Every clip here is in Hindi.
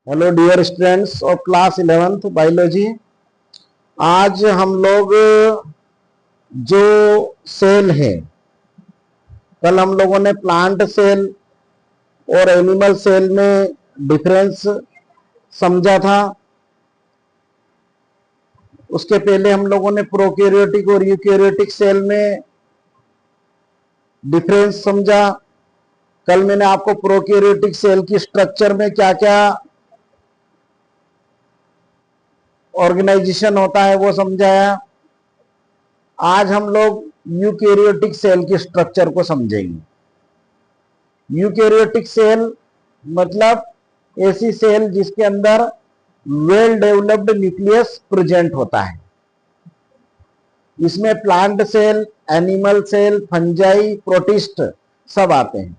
Hello dear students of class 11th biology. आज हम लोग जो सेल है, कल हम लोगों ने प्लांट सेल और एनिमल सेल में डिफरेंस समझा था। उसके पहले हम लोगों ने प्रोकैरियोटिक और यूकैरियोटिक सेल में डिफरेंस समझा। कल मैंने आपको प्रोकैरियोटिक सेल की स्ट्रक्चर में क्या क्या ऑर्गेनाइजेशन होता है वो समझाया। आज हम लोग यूकैरियोटिक सेल की स्ट्रक्चर को समझेंगे। यूकैरियोटिक सेल मतलब ऐसी सेल जिसके अंदर वेल डेवलप्ड न्यूक्लियस प्रेजेंट होता है। इसमें plant cell, animal cell, fungi, protist सब आते हैं।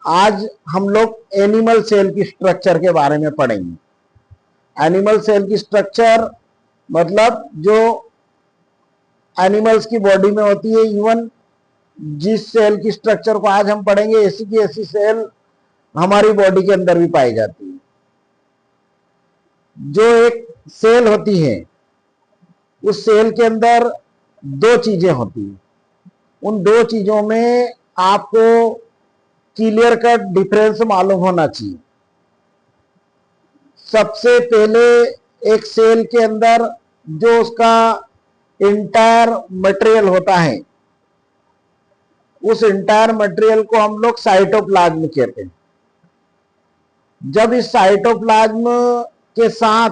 आज हम लोग एनिमल सेल की स्ट्रक्चर के बारे में पढ़ेंगे। एनिमल सेल की स्ट्रक्चर मतलब जो एनिमल्स की बॉडी में होती है। इवन जिस सेल की स्ट्रक्चर को आज हम पढ़ेंगे, ऐसी की ऐसी सेल हमारी बॉडी के अंदर भी पाई जाती है। जो एक सेल होती है, उस सेल के अंदर दो चीजें होती हैं। उन दो चीजों में आपको क्लियर कट डिफरेंस मालूम होना चाहिए। सबसे पहले एक सेल के अंदर जो उसका इंटायर मटेरियल होता है, उस इंटायर मटेरियल को हम लोग साइटोप्लाज्म कहते हैं। जब इस साइटोप्लाज्म के साथ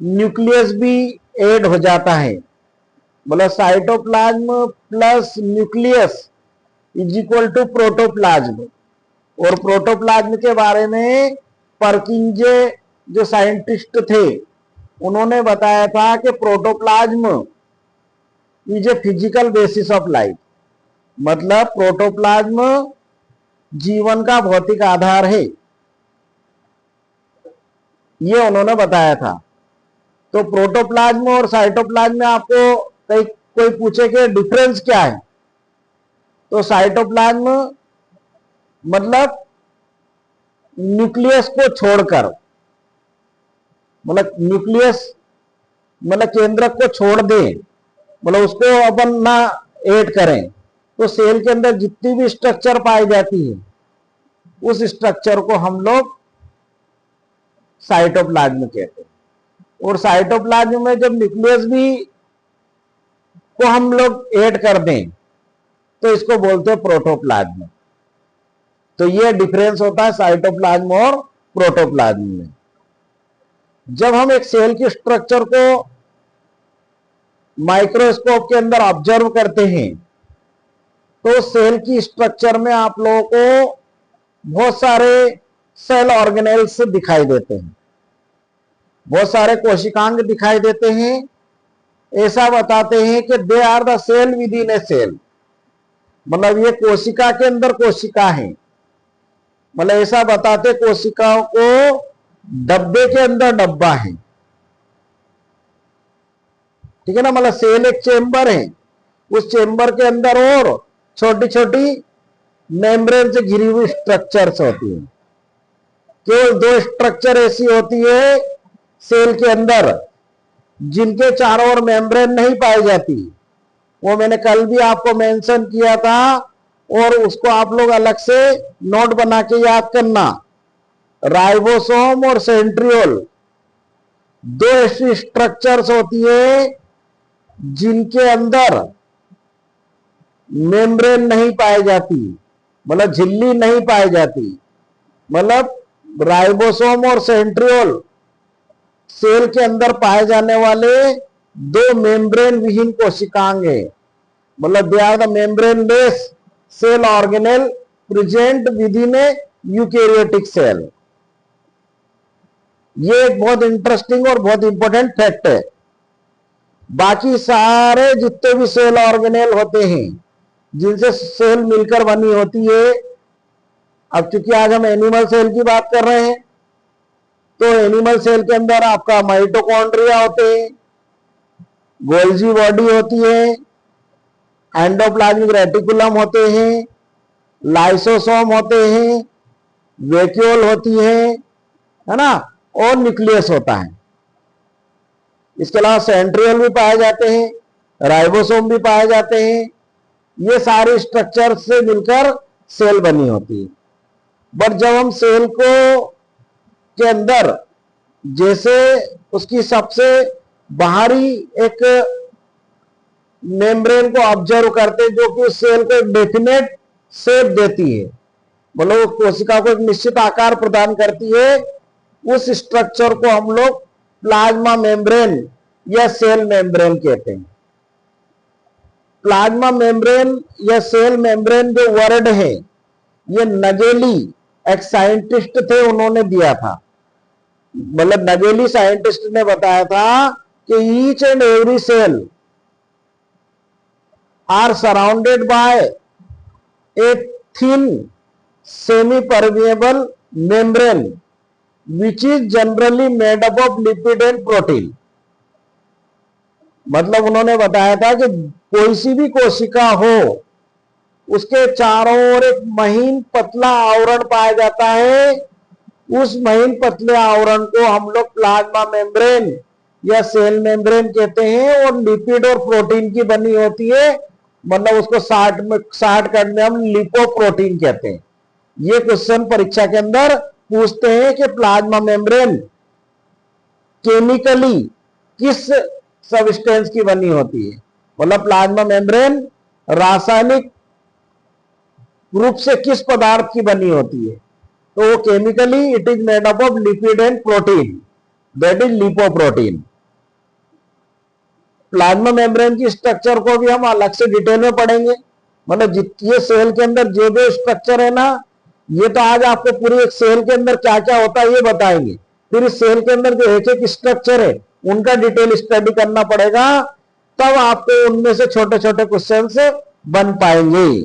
न्यूक्लियस भी ऐड हो जाता है, मतलब cytoplasm plus nucleus is equal to protoplasm. और प्रोटोप्लाज्म के बारे में परकिंजे जो साइंटिस्ट थे, उन्होंने बताया था कि protoplasm is a physical basis of life. मतलब प्रोटोप्लाज्म जीवन का भौतिक आधार है, ये उन्होंने बताया था। तो प्रोटोप्लाज्म और साइटोप्लाज्म में आपको कोई पूछे कि डिफरेंस क्या है, तो साइटोप्लाज्म मतलब न्यूक्लियस को छोड़कर, मतलब न्यूक्लियस मतलब केंद्रक को छोड़ दें, मतलब उसको अपन ना ऐड करें, तो सेल के अंदर जितनी भी स्ट्रक्चर पाई जाती है, उस स्ट्रक्चर को हम लोग साइटोप्लाज्म कहते हैं। और साइटोप्लाज्म में जब न्यूक्लियस भी को हम लोग ऐड कर दें, तो इसको बोलते हैं प्रोटोप्लाज्म। तो ये डिफरेंस होता है साइटोप्लाज्म और प्रोटोप्लाज्म में। जब हम एक सेल की स्ट्रक्चर को माइक्रोस्कोप के अंदर ऑब्जर्व करते हैं, तो सेल की स्ट्रक्चर में आप लोगों को बहुत सारे सेल ऑर्गेनेल्स दिखाई देते हैं, बहुत सारे कोशिकांग दिखाई देते हैं। ऐसा बताते हैं कि they are the cell within a cell, मतलब ये कोशिका के अंदर कोशिका है। मतलब ऐसा बताते कोशिकाओं को डब्बे के अंदर डब्बा है, ठीक है ना। मतलब सेल एक चेंबर है, उस चेंबर के अंदर और छोटी छोटी मेम्ब्रेन से घिरी हुई स्ट्रक्चर्स होती है। केवल दो स्ट्रक्चर ऐसी होती है सेल के अंदर जिनके चारों ओर मेम्ब्रेन नहीं पाई जाती, वो मैंने कल भी आपको मेंशन किया था, और उसको आप लोग अलग से नोट बना के याद करना। राइबोसोम और सेंट्रियोल दो ऐसी स्ट्रक्चर्स होती है जिनके अंदर मेम्ब्रेन नहीं पाई जाती, मतलब झिल्ली नहीं पाई जाती। मतलब राइबोसोम और सेंट्रियोल सेल के अंदर पाए जाने वाले दो मेम्ब्रेन विहीन कोशिकांग है। मतलब they are the membraneless cell organelle present within a eukaryotic cell. ये एक बहुत इंटरेस्टिंग और बहुत इंपॉर्टेंट फैक्ट है। बाकी सारे जितने भी सेल ऑर्गेनेल होते हैं जिनसे सेल मिलकर बनी होती है, अब चूंकि आज हम एनिमल सेल की बात कर रहे हैं, तो एनिमल सेल के अंदर आपका माइटोकॉन्ड्रिया होते हैं, गोल्जी बॉडी होती है, एंडोप्लाज्मिक रेटिकुलम होते हैं, लाइसोसोम होते हैं, वैक्यूल होती है ना, और न्यूक्लियस होता है। इसके अलावा सेंट्रियोल भी पाए जाते हैं, राइबोसोम भी पाए जाते हैं। ये सारे स्ट्रक्चर से मिलकर सेल बनी होती है। बट जब हम सेल को के अंदर जैसे उसकी सबसे बाहरी एक मेम्ब्रेन को ऑब्जर्व करते हैं, जो कि उस सेल को एक डेफिनेट शेप देती है, मतलब कोशिका को एक निश्चित आकार प्रदान करती है, उस स्ट्रक्चर को हम लोग प्लाज्मा मेम्ब्रेन या सेल मेम्ब्रेन कहते हैं। प्लाज्मा मेम्ब्रेन या सेल मेम्ब्रेन जो वर्ड है, ये नगेली एक साइंटिस्ट थे, उन्होंने दिया था। मतलब नगेली साइंटिस्ट ने बताया था कि each and every cell are surrounded by a thin semipermeable membrane which is generally made up of lipid and protein. मतलब उन्होंने बताया था कि कोई सी भी कोशिका हो, उसके चारों ओर एक महीन पतला आवरण पाया जाता है। उस महीन पतले आवरण को हम लोग प्लाज्मा मेम्ब्रेन या सेल मेम्ब्रेन कहते हैं, और लिपिड और प्रोटीन की बनी होती है। मतलब उसको शॉर्टकट में हम लिपोप्रोटीन कहते हैं। ये क्वेश्चन परीक्षा के अंदर पूछते हैं कि प्लाज्मा मेम्ब्रेन केमिकली किस सबस्टेंस की बनी होती है। मतलब प्लाज्मा मेम्ब्रेन रासायनिक रूप से किस पदार्थ की बनी होती है, तो वो chemically it is made up of lipid and protein, that is lipoprotein. Plasma membrane की स्ट्रक्चर को भी हम अलग से डिटेल में पढ़ेंगे। मतलब ये सेल के अंदर जो जो स्ट्रक्चर है ना, ये तो आज आपको पूरी एक सेल के अंदर क्या क्या होता है ये बताएंगे। फिर इस सेल के अंदर जो एक एक स्ट्रक्चर है उनका डिटेल स्टडी करना पड़ेगा, तब आपको उनमें से छोटे छोटे क्वेश्चन बन पाएंगे।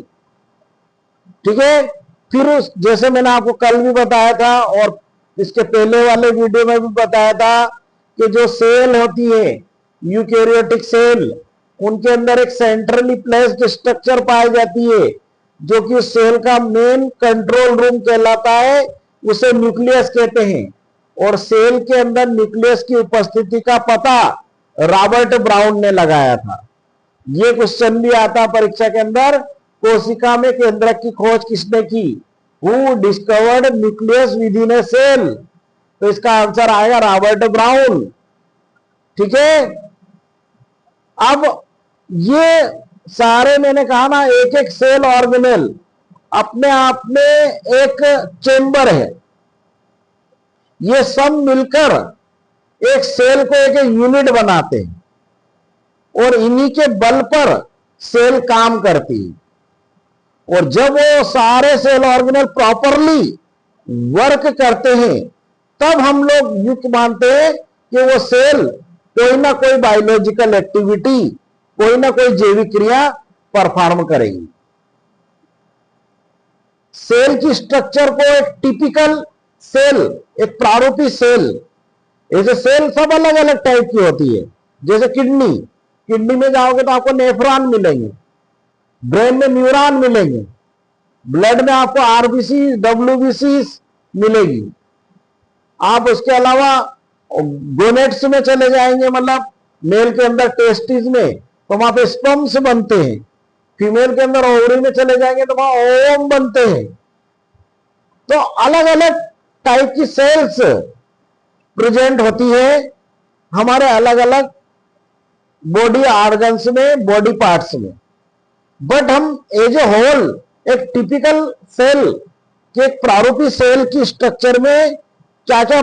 ठीक है। फिर जैसे मैंने आपको कल भी बताया था और इसके पहले वाले वीडियो में भी बताया था कि जो सेल होती है यूकैरियोटिक सेल, उनके अंदर एक सेंट्रली प्लेस्ड स्ट्रक्चर पाई जाती है, जो कि उस सेल का मेन कंट्रोल रूम कहलाता है, उसे न्यूक्लियस कहते हैं। और सेल के अंदर न्यूक्लियस की उपस्थिति का पता रॉबर्ट ब्राउन ने लगाया था। यह क्वेश्चन भी आता परीक्षा के अंदर, कोशिका में केंद्रक की खोज किसने की? Who discovered nucleus within a cell? तो इसका आंसर आएगा रॉबर्ट ब्राउन। ठीक है। अब ये सारे मैंने कहा ना, एक एक सेल ऑर्गेनेल अपने आप में एक चेंबर है। ये सब मिलकर एक सेल को एक यूनिट बनाते हैं, और इन्हीं के बल पर सेल काम करती है। और जब वो सारे सेल ऑर्गेनेल प्रॉपरली वर्क करते हैं, तब हम लोग युक्त मानते हैं कि वो सेल कोई ना कोई बायोलॉजिकल एक्टिविटी, कोई ना कोई जैविक क्रिया परफॉर्म करेगी। सेल की स्ट्रक्चर को एक टिपिकल सेल, एक प्रारूपी सेल, ऐसे सेल सब अलग अलग टाइप की होती है। जैसे किडनी में जाओगे तो आपको नेफ्रॉन मिलेंगे, ब्रेन में न्यूरॉन मिलेंगे, ब्लड में आपको आरबीसी डब्ल्यूबीसी मिलेगी। आप उसके अलावा गोनेट्स में चले जाएंगे, मतलब मेल के अंदर टेस्टिस में, तो वहां पे स्पर्म्स बनते हैं। फीमेल के अंदर ओवरी में चले जाएंगे तो वहां ओवम बनते हैं। तो अलग अलग टाइप की सेल्स प्रेजेंट होती है हमारे अलग अलग बॉडी ऑर्गन्स में, बॉडी पार्ट्स में। बट हम एज ए होल एक टिपिकल सेल के, एक प्रारूपी सेल की स्ट्रक्चर में क्या क्या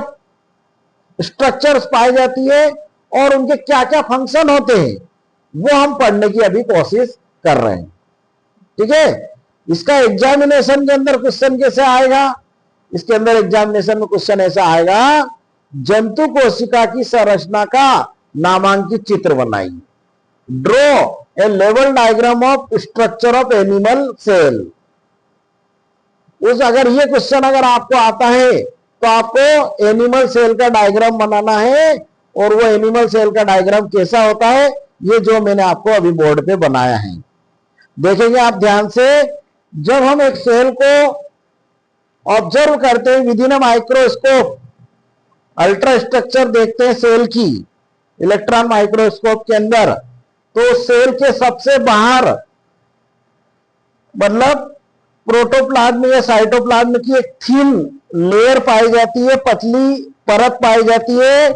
स्ट्रक्चर्स पाई जाती है और उनके क्या क्या फंक्शन होते हैं, वो हम पढ़ने की अभी कोशिश कर रहे हैं। ठीक है। इसका एग्जामिनेशन के अंदर क्वेश्चन कैसे आएगा? इसके अंदर एग्जामिनेशन में क्वेश्चन ऐसा आएगा, जंतु कोशिका की संरचना का नामांकित चित्र बनाइए। ड्रॉ ए लेवल diagram of structure of animal cell. अगर ये क्वेश्चन अगर आपको आता है तो आपको एनिमल सेल का डायग्राम बनाना है, और वो एनिमल सेल का डायग्राम कैसा होता है, ये जो मैंने आपको अभी बोर्ड पे बनाया है। देखेंगे आप ध्यान से, जब हम एक सेल को ऑब्जर्व करते हैं with in a microscope, ultra structure देखते हैं सेल की इलेक्ट्रॉन माइक्रोस्कोप के अंदर, तो सेल के सबसे बाहर मतलब प्रोटोप्लाज्म या साइटोप्लाज्म की एक थिन लेयर पाई जाती है, पतली परत पाई जाती है।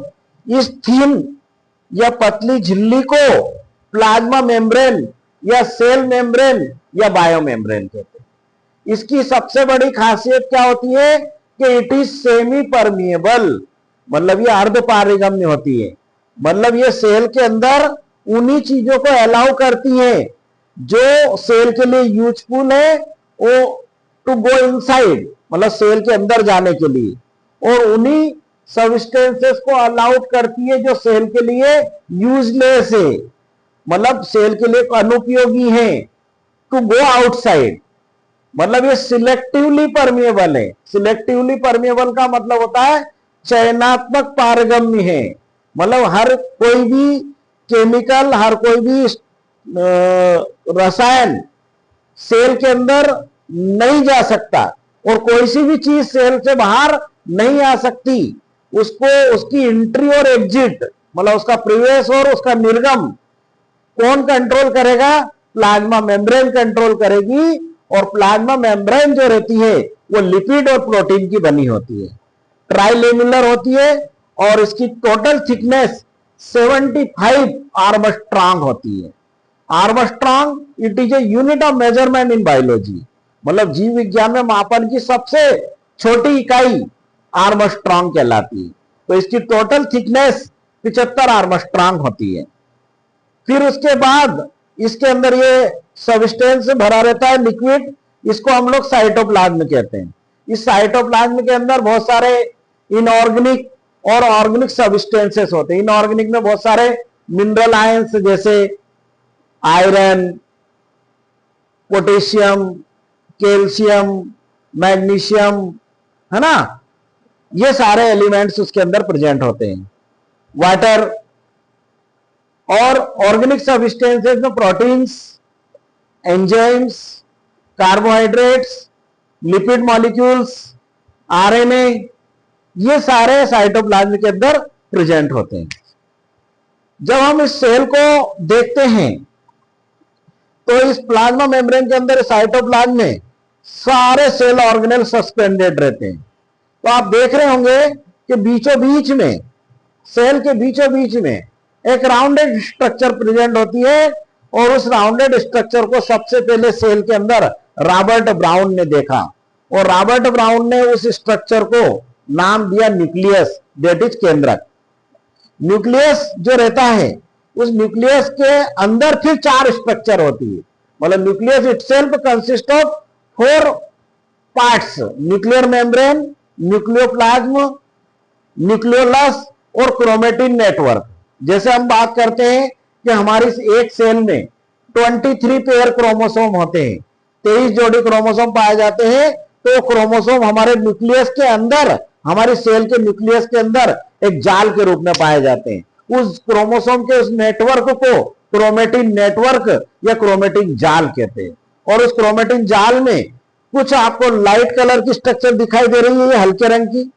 इस थिन या पतली झिल्ली को प्लाज्मा मेम्ब्रेन या सेल मेम्ब्रेन या बायो मेम्ब्रेन कहते हैं। इसकी सबसे बड़ी खासियत क्या होती है कि इट इज सेमी परमिएबल, मतलब ये अर्ध पारगम्य होती है, मतलब ये सेल के अंदर उन्हीं चीजों को अलाउ करती है जो सेल के लिए यूजफुल है वो टू गो इनसाइड, मतलब सेल के अंदर जाने के लिए, और उन्हीं सब्सटेंसेस को अलाउड करती है जो सेल के लिए यूजलेस है, मतलब सेल के लिए अनुपयोगी है, टू गो आउटसाइड। मतलब ये सिलेक्टिवली परमिएबल है। सिलेक्टिवली परमिएबल का मतलब होता है चयनात्मक पारगम्य है, मतलब हर कोई भी केमिकल, हर कोई भी रसायन सेल के अंदर नहीं जा सकता और कोई सी भी चीज सेल से बाहर नहीं आ सकती। उसको उसकी एंट्री और एग्जिट, मतलब उसका प्रवेश और उसका निर्गम कौन कंट्रोल करेगा? प्लाज्मा मेम्ब्रेन कंट्रोल करेगी। और प्लाज्मा मेम्ब्रेन जो रहती है वो लिपिड और प्रोटीन की बनी होती है, ट्राइलेमिलर होती है और इसकी टोटल थिकनेस 75 आर्मस्ट्रांग होती है। Armstrong it is a unit of measurement in biology, मतलब जीव विज्ञान में मापन की सबसे छोटी इकाई आर्मस्ट्रांग कहलाती है। तो इसकी टोटल थिकनेस 75 आर्मस्ट्रांग होती है। फिर उसके बाद इसके अंदर ये सब्सटेंस भरा रहता है लिक्विड, इसको हम लोग साइटोप्लाज्म कहते हैं। इस साइटोप्लाज्म के अंदर बहुत सारे इनऑर्गेनिक और ऑर्गेनिक सब्सटेंसेस होते हैं। इनऑर्गेनिक में बहुत सारे मिनरल आयंस जैसे आयरन, पोटेशियम, कैल्शियम, मैग्नीशियम, है ना, ये सारे एलिमेंट्स उसके अंदर प्रेजेंट होते हैं। वाटर और ऑर्गेनिक सब्सटेंसेस में proteins, enzymes, carbohydrates, lipid molecules, RNA, ये सारे साइटोप्लाज्म के अंदर प्रेजेंट होते हैं। जब हम इस सेल को देखते हैं तो इस प्लाज्मा मेम्ब्रेन के अंदर साइटोप्लाज्म में सारे सेल ऑर्गेनेल सस्पेंडेड रहते हैं। तो आप देख रहे होंगे कि बीचों बीच में, सेल के बीचों बीच में एक राउंडेड स्ट्रक्चर प्रेजेंट होती है और उस राउंडेड स्ट्रक्चर को सबसे पहले सेल के अंदर रॉबर्ट ब्राउन ने देखा और रॉबर्ट ब्राउन ने उस स्ट्रक्चर को नाम दिया न्यूक्लियस, दैट इज केंद्रक। न्यूक्लियस जो रहता है उस न्यूक्लियस के अंदर फिर 4 स्ट्रक्चर होती है, मतलब nucleus itself consist of 4 parts, nuclear membrane, nucleoplasm, nucleolus और क्रोमेटिन नेटवर्क। जैसे हम बात करते हैं कि हमारी एक सेल में 23 पेयर क्रोमोसोम होते हैं, 23 जोड़ी क्रोमोसोम पाए जाते हैं। तो क्रोमोसोम हमारे न्यूक्लियस के अंदर, हमारी सेल के न्यूक्लियस के अंदर एक जाल के रूप में पाए जाते हैं। उस क्रोमोसोम के उस नेटवर्क को क्रोमेटिन नेटवर्क या क्रोमेटिन जाल कहते हैं। और उस क्रोमेटिन जाल में कुछ आपको लाइट कलर की स्ट्रक्चर दिखाई दे रही है, ये हल्के रंग की,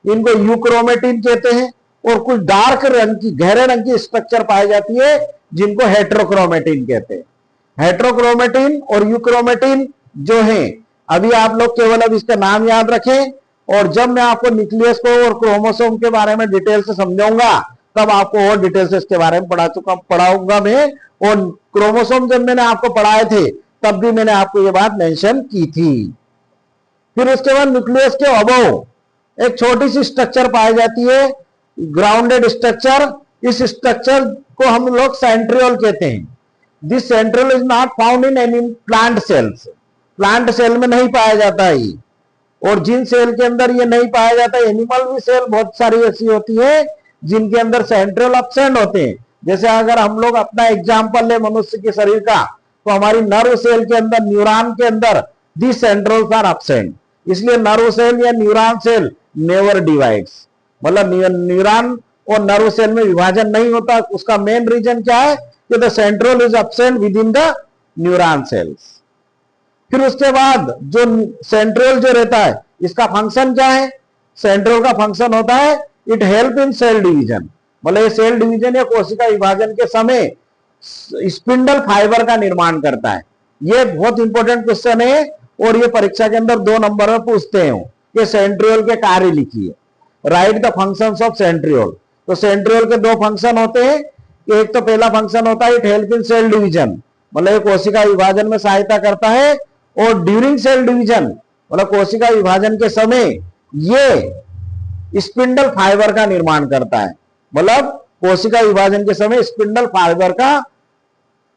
इनको यूक्रोमेटिन कहते हैं। और कुछ डार्क रंग की, गहरे रंग की स्ट्रक्चर पाई जाती है जिनको हेट्रोक्रोमेटिन कहते हैं। हेट्रोक्रोमेटिन और यूक्रोमेटिन जो है, अभी आप लोग केवल अब इसका नाम याद रखें, और जब मैं आपको न्यूक्लियस को और क्रोमोसोम के बारे में डिटेल से समझाऊंगा तब आपको और डिटेल से इसके बारे में पढ़ाऊंगा मैं। और क्रोमोसोम जब मैंने आपको पढ़ाए थे तब भी मैंने आपको ये बात मेंशन की थी। फिर उसके बाद न्यूक्लियस के अबव एक छोटी सी स्ट्रक्चर पाई जाती है, ग्राउंडेड स्ट्रक्चर। इस स्ट्रक्चर को हम लोग सेंट्रियोल कहते हैं। This centriole is not found in any plant cells, plant cell में नहीं पाया जाता है। और जिन सेल के अंदर ये नहीं पाया जाता, एनिमल भी सेल बहुत सारी ऐसी होती है जिनके अंदर सेंट्रियोल एब्सेंट होते हैं। जैसे अगर हम लोग अपना एग्जांपल ले मनुष्य के शरीर का, तो हमारी नर्व सेल के अंदर, न्यूरॉन के अंदर दिस सेंट्रियोल्स आर एब्सेंट। इसलिए नर्व सेल या न्यूरॉन सेल नेवर डिवाइड्स, मतलब न्यूरॉन और नर्व सेल में विभाजन नहीं होता। उसका मेन रीजन क्या है कि the centriole is absent with in the neuron cells. फिर उसके बाद जो सेंट्रियोल जो रहता है इसका फंक्शन क्या है? सेंट्रियोल का फंक्शन होता है it help in cell division, मतलब ये सेल डिवीजन या कोशिका विभाजन के समय स्पिंडल फाइबर का निर्माण करता है। ये बहुत इंपॉर्टेंट क्वेश्चन है और ये परीक्षा के अंदर 2 नंबर में पूछते हैं कि सेंट्रियोल के कार्य लिखिए, right the functions of centriole. तो सेंट्रियोल के 2 फंक्शन होते हैं, एक तो पहला फंक्शन होता है it help in cell division, मतलब ये कोशिका विभाजन में सहायता करता है, और ड्यूरिंग सेल डिवीजन मतलब कोशिका विभाजन के समय ये स्पिंडल फाइबर का निर्माण करता है, मतलब कोशिका विभाजन के समय स्पिंडल फाइबर का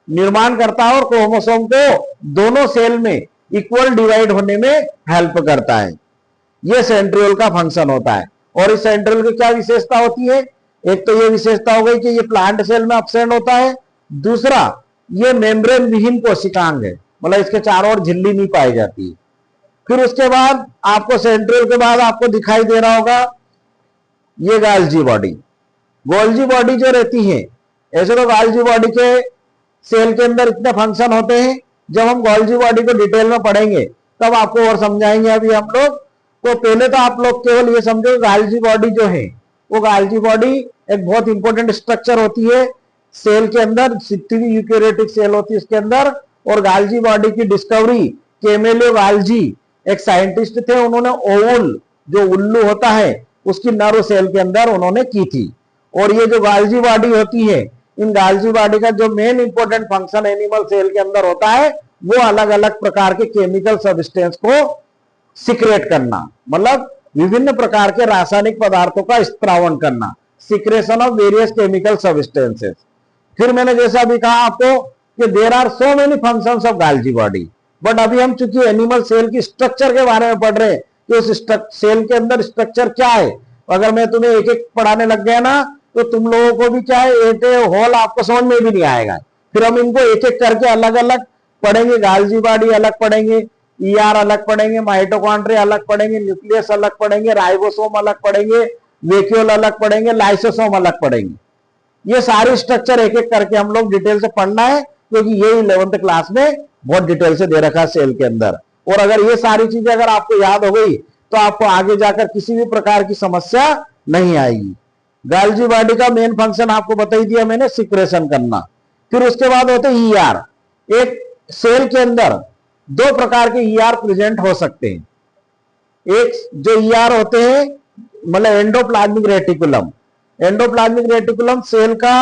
निर्माण करता है और क्रोमोसोम को दोनों सेल में इक्वल डिवाइड होने में हेल्प करता है। यह सेंट्रियोल का फंक्शन होता है। और इस सेंट्रियोल की क्या विशेषता होती है? एक तो यह विशेषता हो गई कि यह प्लांट सेल में अब्सेंट होता है, दूसरा यह मेम्ब्रेन विहीन कोशिकांग है, मतलब इसके चारों ओर झिल्ली नहीं पाई जाती। फिर उसके बाद आपको सेंट्रियोल के बाद आपको दिखाई दे रहा होगा ये गोल्जी बॉडी। गोल्जी बॉडी जो रहती है, ऐसे तो गोल्जी बॉडी के सेल के अंदर इतने फंक्शन होते हैं, जब हम गोल्जी बॉडी को डिटेल में पढ़ेंगे तब आपको और समझाएंगे। अभी हम लोग तो पहले तो आप लोग केवल ये समझो गोल्जी बॉडी जो है वो गोल्जी बॉडी एक बहुत इंपॉर्टेंट स्ट्रक्चर होती है सेल के अंदर, जितनी भी यूकेरियोटिक सेल होती है उसके अंदर। और गोल्जी बॉडी की डिस्कवरी कैमेलियो गोल्जी एक साइंटिस्ट थे, उन्होंने ओवुल जो उल्लू होता है उसकी नर्व सेल के अंदर उन्होंने की थी। और ये जो गोल्जी बॉडी होती है, इन गोल्जी बॉडी का जो main important function animal cell के अंदर होता है वो अलग अलग प्रकार के केमिकल सब्सटेंस को सिक्रेट करना, मतलब विभिन्न प्रकार के रासायनिक पदार्थों का स्त्रावण करना, secretion of various chemical substances. फिर मैंने जैसा भी कहा आपको कि there are so many functions of Golgi body, but अभी हम चूंकि एनिमल सेल की स्ट्रक्चर के बारे में पढ़ रहे हैं कि उस सेल के अंदर स्ट्रक्चर क्या है। अगर मैं तुम्हें एक एक पढ़ाने लग गया ना तो तुम लोगों को भी क्या है एक होल आपको समझ में भी नहीं आएगा। फिर हम इनको एक एक करके अलग अलग पढ़ेंगे, गोल्जी बॉडी अलग पढ़ेंगे, ईआर अलग पढ़ेंगे, माइटोकॉन्ड्रिया अलग पढ़ेंगे, न्यूक्लियस अलग पढ़ेंगे, राइबोसोम अलग पढ़ेंगे, वेक्यूल अलग पढ़ेंगे, लाइसोसोम अलग पढ़ेंगे। ये सारी स्ट्रक्चर एक एक करके हम लोग डिटेल से पढ़ना है, क्योंकि ये 11th क्लास में बहुत डिटेल से दे रखा है सेल के अंदर। और अगर ये सारी चीजें अगर आपको याद हो गई तो आपको आगे जाकर किसी भी प्रकार की समस्या नहीं आएगी। गोल्जी बॉडी का मेन फंक्शन आपको बता दिया मैंने, सिक्रेशन करना। फिर उसके बाद होते हैं ईआर। एक सेल के अंदर 2 प्रकार के ईआर प्रेजेंट हो सकते हैं। एक जो ईआर होते हैं मतलब endoplasmic reticulum. Endoplasmic reticulum cell का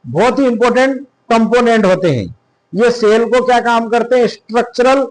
बहुत ही इंपॉर्टेंट कंपोनेंट होते हैं। ये सेल को क्या काम करते हैं? स्ट्रक्चरल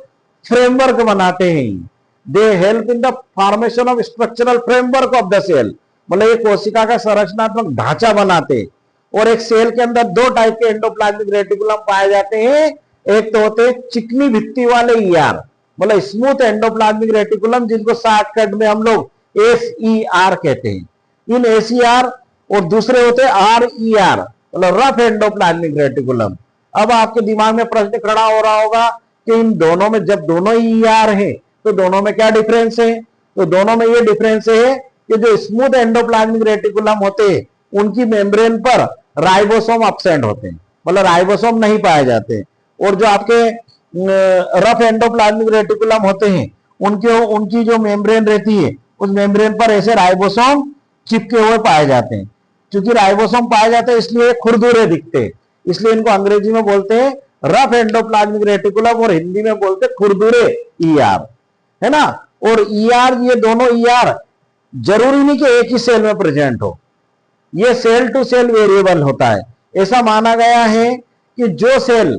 फ्रेमवर्क बनाते हैं। They help in the formation of structural framework of the cell, मतलब ये कोशिका का संरचनात्मक ढांचा बनाते। और एक सेल के अंदर 2 टाइप के एंडोप्लाज्मिक रेटिकुलम पाए जाते हैं। एक तो होते हैं चिकनी भित्ती वाले ईआर, मतलब स्मूथ एंडोप्लाज्मिक रेटिकुलम, जिनको शॉर्टकट में हम लोग एसईआर कहते हैं। इन एसईआर और दूसरे होते हैं आरईआर, मतलब रफ एंडोप्लाज्मिक रेटिकुलम। अब आपके दिमाग में प्रश्न खड़ा हो रहा होगा कि इन दोनों में, जब दोनों ईआर है तो दोनों में क्या डिफरेंस है? तो दोनों में ये डिफरेंस है कि जो स्मूथ एंडोप्लाज्मिक रेटिकुलम होते हैं उनकी मेम्ब्रेन पर राइबोसोम अब्सेंट होते हैं, मतलब राइबोसोम नहीं पाए जाते। और जो आपके रफ एंडोप्लाज्मिक रेटिकुलम होते हैं उनकी जो मेम्ब्रेन रहती है उस मेम्ब्रेन पर ऐसे राइबोसोम चिपके हुए पाए जाते हैं। क्योंकि राइबोसोम पाए जाते हैं इसलिए खुरदुरे दिखते हैं, इसलिए इनको अंग्रेजी में बोलते हैं रफ एंडोप्लाज्मिक रेटिकुलम और हिंदी में बोलते हैं खुरदुरे ईआर, है ना। और ईआर, ये दोनों ईआर जरूरी नहीं कि एक ही सेल में प्रेजेंट हो, ये सेल टू सेल वेरिएबल होता है। ऐसा माना गया है कि जो सेल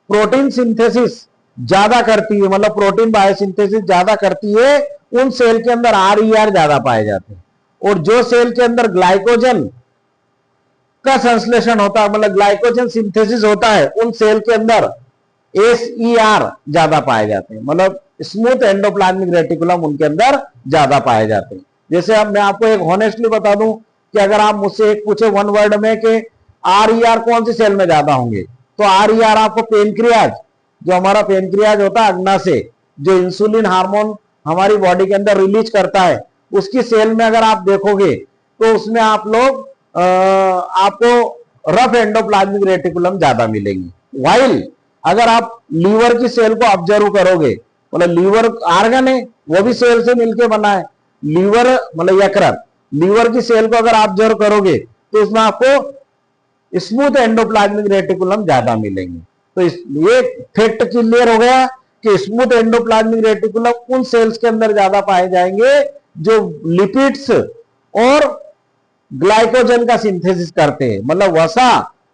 प्रोटीन सिंथेसिस ज्यादा करती है, मतलब प्रोटीन बायोसिंथेसिस ज्यादा करती है, उन सेल के अंदर आरईआर ज्यादा पाए जाते हैं। और जो सेल के अंदर ग्लाइकोजन का संश्लेषण होता है, मतलब ग्लाइकोजन सिंथेसिस होता है, उन सेल के अंदर एसईआर ज्यादा पाए जाते हैं, मतलब स्मूथ एंडोप्लाज्मिक रेटिकुलम उनके अंदर ज्यादा पाए जाते हैं। जैसे अब मैं आपको एक ऑनेस्टली बता दूं कि अगर आप मुझसे एक पूछे 1 वर्ड में कि आरईआर कौन सी सेल में ज्यादा होंगे, तो आरईआर आपको पेनक्रियाज, जो हमारा पेनक्रियाज होता है अग्नाशय, जो इंसुलिन हार्मोन हमारी बॉडी के अंदर रिलीज करता है, उसकी सेल में अगर आप देखोगे तो उसमें आपको रफ एंडोप्लाज्मिक रेटिकुलम ज्यादा मिलेंगे। वाइल अगर आप लीवर की सेल को ऑब्जर्व करोगे मतलब लीवर आर्गन है, वो भी सेल से मिलकर बना है। लीवर मतलब यकृत, लीवर की सेल को अगर ऑब्जर्व करोगे तो उसमें आपको स्मूथ एंडोप्लाज्मिक रेटिकुलम ज्यादा मिलेंगे। तो ये फैक्ट क्लियर हो गया कि स्मूथ एंडोप्लाज्मिक रेटिकुलम उन सेल्स के अंदर ज्यादा पाए जाएंगे जो लिपिड्स और ग्लाइकोजन का सिंथेसिस करते हैं, मतलब वसा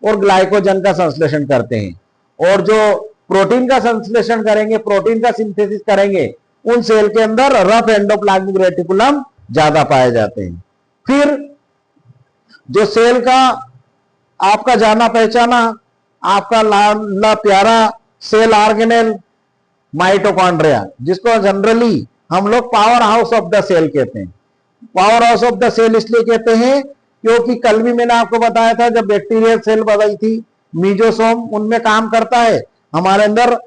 और ग्लाइकोजन का संश्लेषण करते हैं। और जो प्रोटीन का संश्लेषण करेंगे, प्रोटीन का सिंथेसिस करेंगे, उन सेल के अंदर रफ एंडोप्लाज्मिक रेटिकुलम ज्यादा पाए जाते हैं। फिर जो सेल का आपका जाना पहचाना, आपका लाडला प्यारा सेल ऑर्गेनेल माइटोकॉन्ड्रिया, जिसको जनरली हम लोग powerhouse of the cell कहते हैं। Powerhouse of the cell इसलिए कहते हैं क्योंकि कल भी मैंने आपको बताया था जब बैक्टीरियल सेल बताई थी, मीजोसोम उनमें काम करता है, हमारे अंदर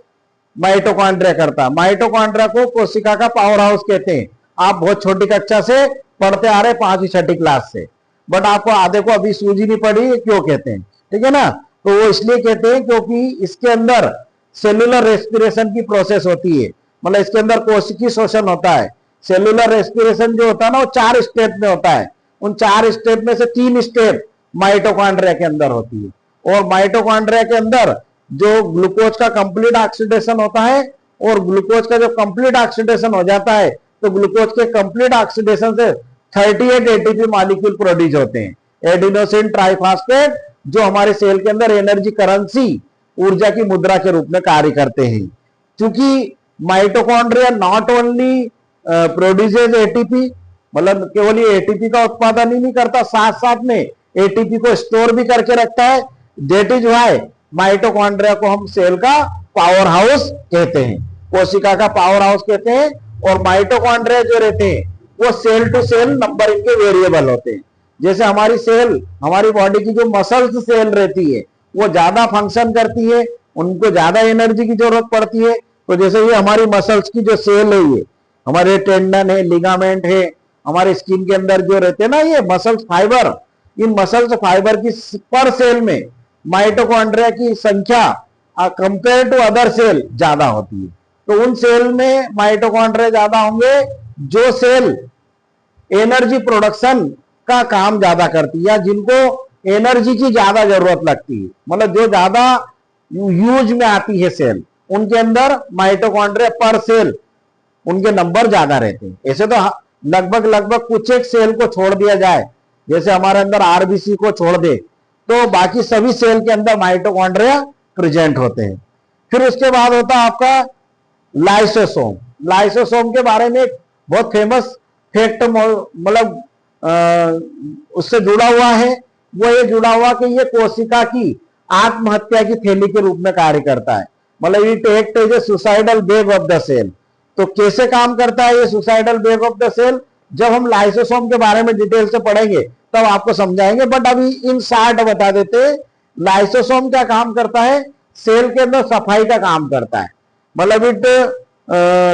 माइटोकॉन्ड्रिया करता है। माइटोकॉन्ड्रिया को कोशिका का पावर हाउस कहते हैं। आप बहुत छोटी कक्षा से पढ़ते आ रहे, 5वीं 6ठी क्लास से, बट आपको आधे को अभी सूझ ही नहीं पड़ी क्यों कहते हैं, ठीक है ना। तो वो इसलिए कहते हैं क्योंकि इसके अंदर सेलुलर रेस्पिरेशन की प्रोसेस होती है, मतलब इसके अंदर कोशिकीय शोषण होता है। सेलुलर रेस्पिरेशन जो होता है ना, वो 4 स्टेप में होता है। उन 4 स्टेप में से 3 स्टेप माइटोकॉन्ड्रिया के अंदर होती है। और माइटोकॉन्ड्रिया के अंदर जो ग्लूकोज का कंप्लीट ऑक्सीडेशन होता है, और ग्लूकोज का जब कंप्लीट ऑक्सीडेशन हो जाता है तो ग्लूकोज के कंप्लीट ऑक्सीडेशन से 38 एटीपी मॉलिक्यूल प्रोड्यूस होते हैं, एडिनोसिन ट्राइफॉस्फेट, जो हमारे सेल के अंदर एनर्जी करेंसी, ऊर्जा की मुद्रा के रूप में कार्य करते हैं। क्योंकि mitochondria not only produces ATP, मतलब केवल ये एटीपी का उत्पादन ही नहीं करता, साथ साथ में एटीपी को स्टोर भी करके रखता है। दैट इज व्हाई माइटोकॉन्ड्रिया को हम सेल का पावर हाउस कहते हैं, कोशिका का पावर हाउस कहते हैं। और माइटोकॉन्ड्रिया जो रहते हैं वो सेल टू सेल नंबर इनके वेरिएबल होते हैं। जैसे हमारी सेल, हमारी बॉडी की जो मसल्स सेल रहती है वो ज्यादा फंक्शन करती है, उनको ज्यादा एनर्जी की जरूरत पड़ती है। तो जैसे ये हमारी मसल्स की जो सेल है, ये हमारे टेंडन है, लिगामेंट है, हमारे स्किन के अंदर जो रहते हैं ना ये मसल्स फाइबर, इन मसल्स फाइबर की पर सेल में माइटोकॉन्ड्रिया की संख्या कंपेयर टू अदर सेल ज्यादा होती है। तो उन सेल में माइटोकॉन्ड्रिया ज्यादा होंगे जो सेल एनर्जी प्रोडक्शन का काम ज्यादा करती है, या जिनको एनर्जी की ज्यादा जरूरत लगती है, मतलब जो ज्यादा यूज में आती है सेल, उनके अंदर माइटोकॉन्ड्रिया पर सेल उनके नंबर ज्यादा रहते हैं। ऐसे तो लगभग लगभग कुछ एक सेल को छोड़ दिया जाए, जैसे हमारे अंदर आरबीसी को छोड़ दे, तो बाकी सभी सेल के अंदर माइटोकॉन्ड्रिया प्रेजेंट होते हैं। फिर उसके बाद होता है आपका लाइसोसोम। लाइसोसोम के बारे में एक बहुत फेमस फैक्ट मतलब उससे जुड़ा हुआ है, वो ये जुड़ा हुआ कि ये कोशिका की आत्महत्या की थैली के रूप में कार्य करता है, मतलब it act as a suicidal bag of the cell. तो कैसे काम करता है ये suicidal bag of the cell, जब हम लाइसोसोम के बारे में डिटेल से पढ़ेंगे तब आपको समझाएंगे, बट अभी इन शार्ट बता देते। लाइसोसोम क्या काम करता है, सेल के अंदर सफाई का काम करता है, मतलब it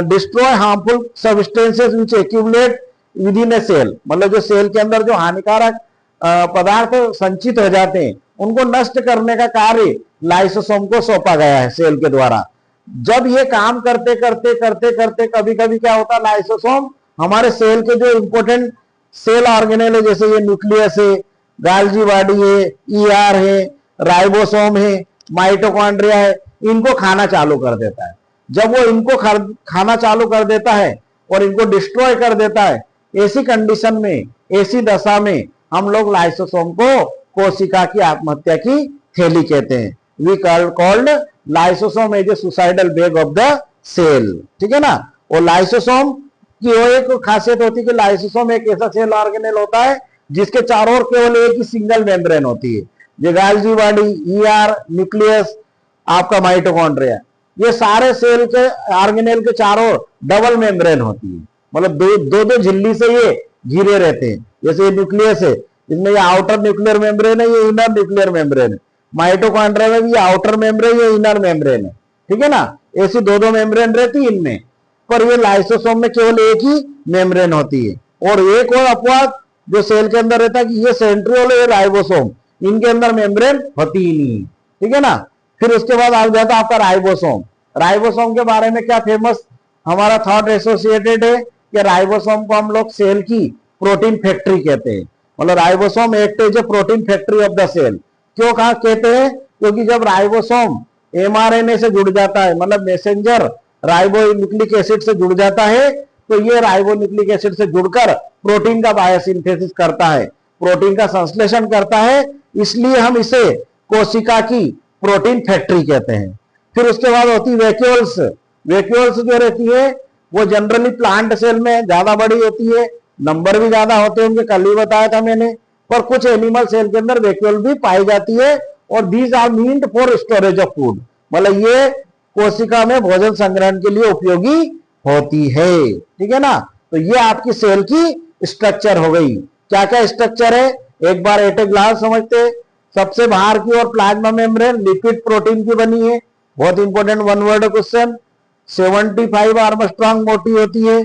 destroy harmful substances which accumulate within a cell, मतलब जो सेल के अंदर जो हानिकारक पदार्थ संचित हो जाते हैं उनको नष्ट करने का कार्य लाइसोसोम को सौंपा गया है सेल के द्वारा। जब ये काम करते करते करते करते कभी कभी क्या होता है, लाइसोसोम हमारे सेल के जो इंपॉर्टेंट सेल ऑर्गेनेल है, जैसे ये न्यूक्लियस है, गाल्जी बॉडी है, ईआर है, राइबोसोम है, माइटोकॉन्ड्रिया है, इनको खाना चालू कर देता है। जब वो इनको खाना चालू कर देता है और इनको डिस्ट्रॉय कर देता है, ऐसी कंडीशन में, ऐसी दशा में हम लोग लाइसोसोम को कोशिका की आत्महत्या की थैली कहते हैं। We called lysosome as a suicidal bag of the cell, ठीक है ना। और लाइसोसोम की वो एक खासियत होती है कि लाइसोसोम एक ऐसा सेल ऑर्गेनेल होता है जिसके चारों ओर केवल एक ही सिंगल मेम्ब्रेन होती है। जो गाल्जी बॉडी, ईआर, न्यूक्लियस, आपका माइटोकॉन्ड्रिया, ये सारे सेल के ऑर्गेनेल के चारों डबल मेम्ब्रेन होती है, मतलब दो दो झिल्ली से ये घिरे रहते हैं। जैसे ये न्यूक्लियस है, इसमें ये आउटर न्यूक्लियर मेम्ब्रेन है, ये इनर न्यूक्लियर मेम्ब्रेन है। माइटोकॉन्ड्रिया में भी ये आउटर मेम्ब्रेन, ये इनर मेम्ब्रेन है, ठीक है ना। ऐसी दो दो मेम्ब्रेन रहती है इनमें, पर ये लाइसोसोम में केवल एक ही मेम्ब्रेन होती है। और एक और अपवाद जो सेल के अंदर रहता है कि ये सेंट्रियोल, ये राइबोसोम, इनके अंदर मेम्ब्रेन होती ही नहीं है, ठीक है ना। फिर उसके बाद आ जाता है आपका राइबोसोम। राइबोसोम के बारे में क्या फेमस हमारा थॉट एसोसिएटेड है कि राइबोसोम को हम लोग सेल की प्रोटीन फैक्ट्री कहते हैं। मतलब ribosome act is a protein factory of the cell. क्यों कहा कहते हैं? क्योंकि जब राइबोसोम एमआरएनए से जुड़ जाता है, मतलब मैसेंजर राइबो न्यूक्लिक एसिड से जुड़ जाता है, तो ये राइबो न्यूक्लिक एसिड से जुड़कर प्रोटीन का बायोसिंथेसिस करता है, प्रोटीन का संश्लेषण करता है। इसलिए हम इसे कोशिका की प्रोटीन फैक्ट्री कहते हैं। फिर उसके बाद होती है वैक्यूल्स। वैक्यूल्स जो रहती है वो जनरली प्लांट सेल में ज्यादा बड़ी होती है, नंबर भी ज्यादा होते हैं उनके, कल ही बताया था मैंने। पर कुछ एनिमल सेल के अंदर वैक्यूल भी पाई जाती है, और these are meant for storage of food. मतलब ये कोशिका में भोजन संग्रहण के लिए उपयोगी होती है। ठीक है ना? तो ये आपकी सेल की स्ट्रक्चर हो गई। क्या क्या स्ट्रक्चर है एक बार एट ए ग्लास समझते। सबसे बाहर की ओर प्लाज्मा मेम्ब्रेन लिपिड प्रोटीन की बनी है, बहुत important one word question. 75 Armstrong मोटी होती है।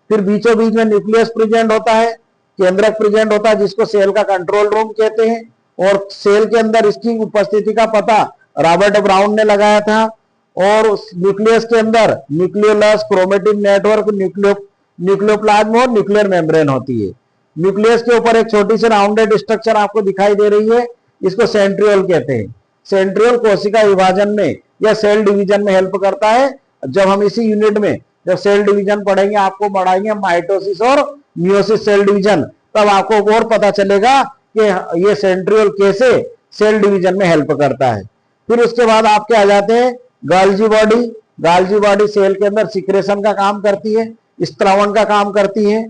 फिर बीचों बीच में न्यूक्लियस प्रेजेंट होता है, केंद्रक प्रेजेंट होता है, जिसको सेल का कंट्रोल रूम कहते हैं। और सेल के अंदर इसकी उपस्थिति का पता रॉबर्ट ब्राउन ने लगाया था। और उस न्यूक्लियस के अंदर न्यूक्लियोलस, क्रोमेटिन नेटवर्क, न्यूक्लियोप्लाज्म और न्यूक्लियर मेम्ब्रेन होती है। न्यूक्लियस के ऊपर एक छोटी सी राउंडेड स्ट्रक्चर आपको दिखाई दे रही है, इसको सेंट्रियोल कहते हैं। सेंट्रियोल कोशिका विभाजन में या सेल डिवीजन में हेल्प करता है। जब हम इसी यूनिट में जब सेल डिवीजन पढ़ेंगे, आपको पढ़ाएंगे माइटोसिस और मियोसिस सेल डिवीजन, तब आपको और पता चलेगा कि ये सेंट्रियोल कैसे सेल डिवीजन में हेल्प करता है। फिर उसके बाद आपके आ जाते हैं Golgi body. Golgi body cell के अंदर सिक्रेशन का काम करती है, स्त्रावण का काम करती है।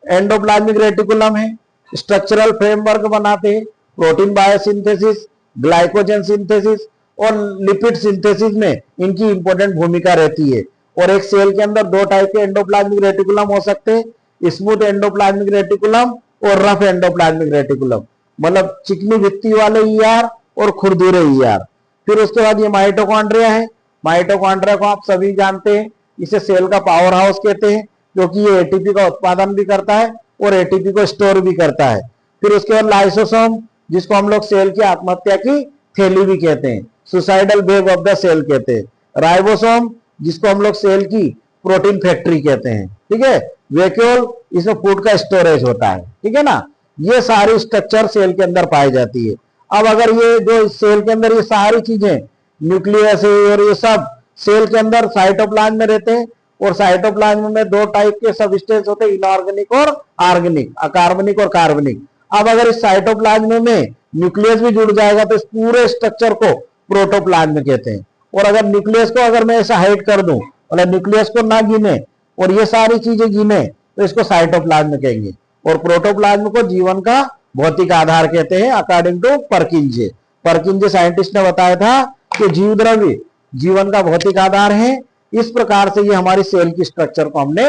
एंडोप्लाज्मिक रेटिकुलम है, स्ट्रक्चरल फ्रेमवर्क बनाते हैं, प्रोटीन बायोसिंथेसिस, ग्लाइकोजन सिंथेसिस और लिपिड सिंथेसिस में इनकी इंपॉर्टेंट भूमिका रहती है। और एक सेल के अंदर दो टाइप के एंडोप्लाज्मिक रेटिकुलम हो सकते हैं, स्मूथ एंडोप्लाज्मिक रेटिकुलम और रफ एंडोप्लाज्मिक रेटिकुलम। मतलब चिकनी भित्ति वाले ईआर और खुरदुरे ईआर। फिर उसके बाद ये माइटोकॉन्ड्रिया है। माइटोकॉन्ड्रिया को आप सभी जानते हैं, इसे सेल का पावर हाउस कहते हैं, क्योंकि ये एटीपी का उत्पादन भी करता है और एटीपी को स्टोर भी करता है। फिर उसके बाद लाइसोसोम, जिसको हम लोग सेल की आत्महत्या की थैली भी कहते हैं, suicidal bag of the cell कहते हैं। राइबोसोम, जिसको हम लोग सेल की प्रोटीन फैक्ट्री कहते हैं। ठीक है। वैक्यूल, इसमें फूड का स्टोरेज होता है। ठीक है ना? ये सारी स्ट्रक्चर सेल के अंदर पाई जाती है। अब अगर ये जो सेल के अंदर ये सारी चीजें, न्यूक्लियस और ये सब सेल के अंदर साइटोप्लाज्म में रहते हैं, और साइटोप्लाज्म में दो टाइप के सबस्टेंस होते हैं, इनऑर्गेनिक और ऑर्गेनिक, अकार्बनिक और कार्बनिक। अब अगर इस साइटोप्लाज्म में न्यूक्लियस भी जुड़ जाएगा तो इस पूरे स्ट्रक्चर को प्रोटोप्लाज्म कहते हैं। और अगर न्यूक्लियस को अगर मैं ऐसा हाइड कर दूं, मतलब न्यूक्लियस को ना गिने और ये सारी चीजें गिने, तो इसको साइटोप्लाज्म कहेंगे। और प्रोटोप्लाज्म को जीवन का भौतिक आधार कहते हैं, according to Purkinje. Purkinje scientist ने बताया था कि जीव द्रव्य जीवन का भौतिक आधार है। इस प्रकार से ये हमारी सेल की स्ट्रक्चर को हमने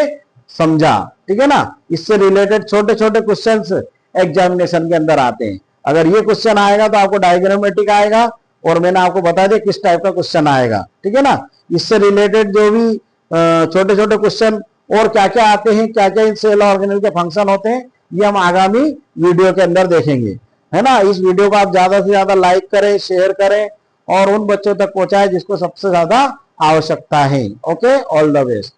समझा। ठीक है ना? इससे रिलेटेड छोटे छोटे क्वेश्चंस एग्जामिनेशन के अंदर आते हैं। अगर ये क्वेश्चन आएगा तो आपको डायग्रामेटिक आएगा, और मैंने आपको बता दिया किस टाइप का क्वेश्चन आएगा। ठीक है ना? इससे रिलेटेड जो भी छोटे छोटे क्वेश्चन और क्या क्या आते हैं, क्या क्या इन सेल ऑर्गेनेल के फंक्शन होते हैं, ये हम आगामी वीडियो के अंदर देखेंगे। है ना? इस वीडियो को आप ज्यादा से ज्यादा लाइक करें, शेयर करें और उन बच्चों तक पहुंचाएं जिसको सबसे ज्यादा आवश्यकता है। Okay, all the best.